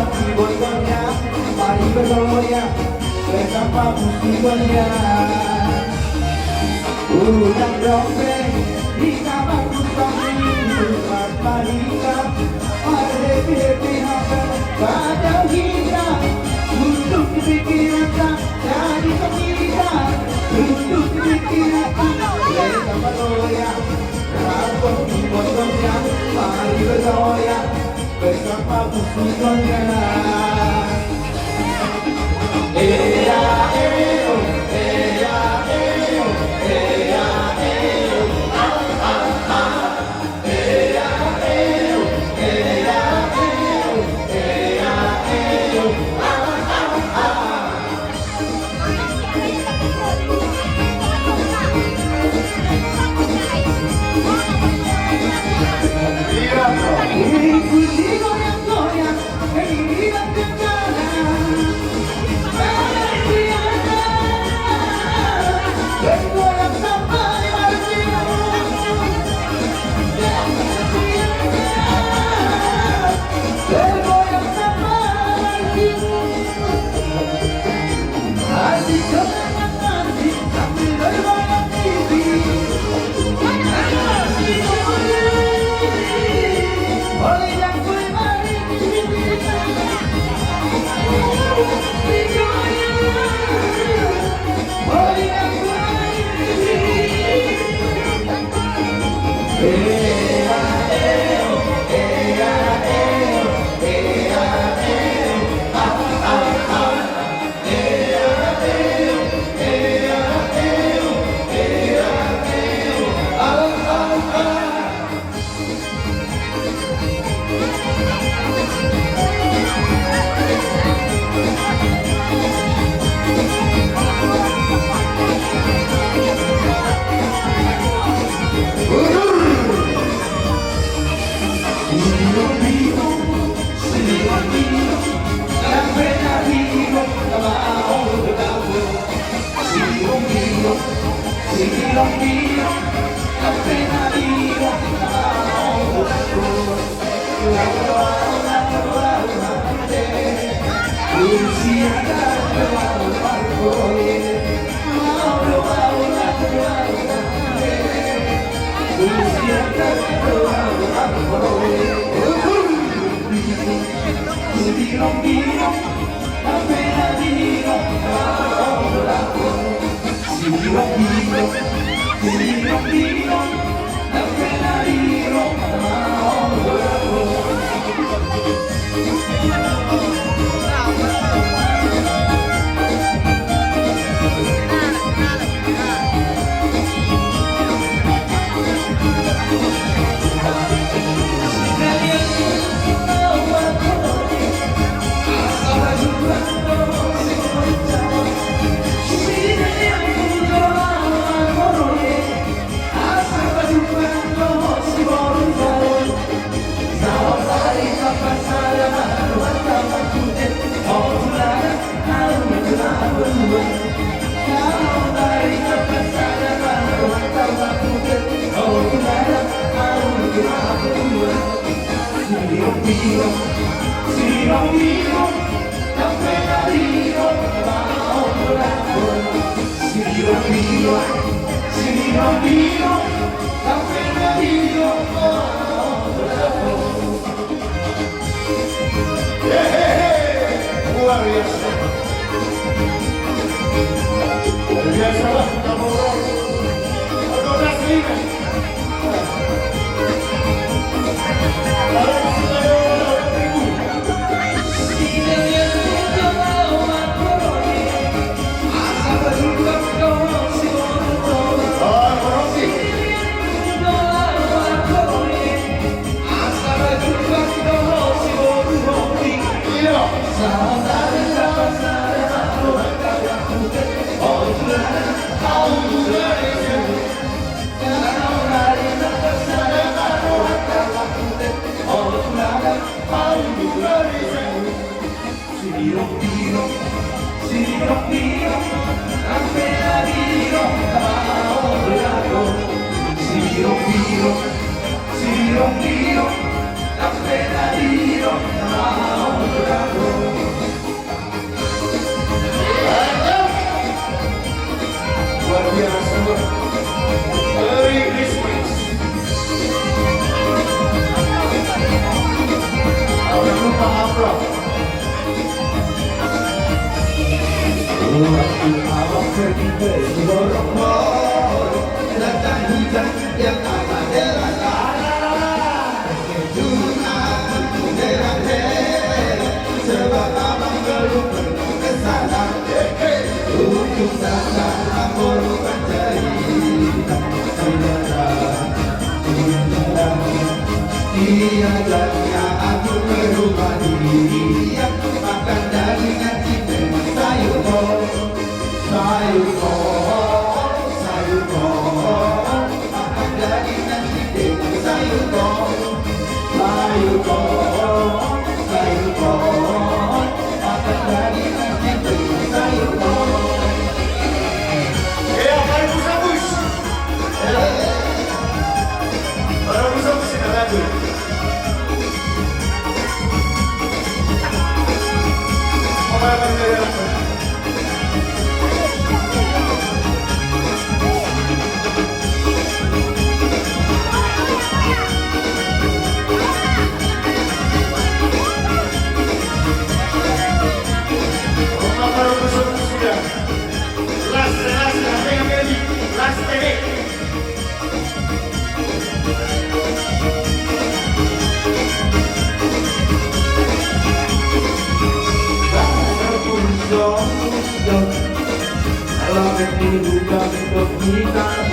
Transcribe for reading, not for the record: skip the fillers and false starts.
musibahnya, mari bergoyang bersama musibahnya. Urutan dompet di kamar sambil berpanikan, ada pihak pada kita untuk dipikiran jadi pemilihan, untuk dipikiran mereka bergoyang. Rampung musibahnya, mari bergoyang bersama musibahnya. Appena io Waktu awak pergi ke Borong-borong, datang hujan yang amat deras. Kejun aku derah-derah, sebab abang belum pernah ke sana. Untuk datang aku bukan cerita, tiada aku ke rumah dia, makan daging chicken sayur kol, makan daging chicken sayur kol, makan daging chicken sayur kol. Para Busabus! Para Busabus na natin. Kalau ini bukan untuk kita.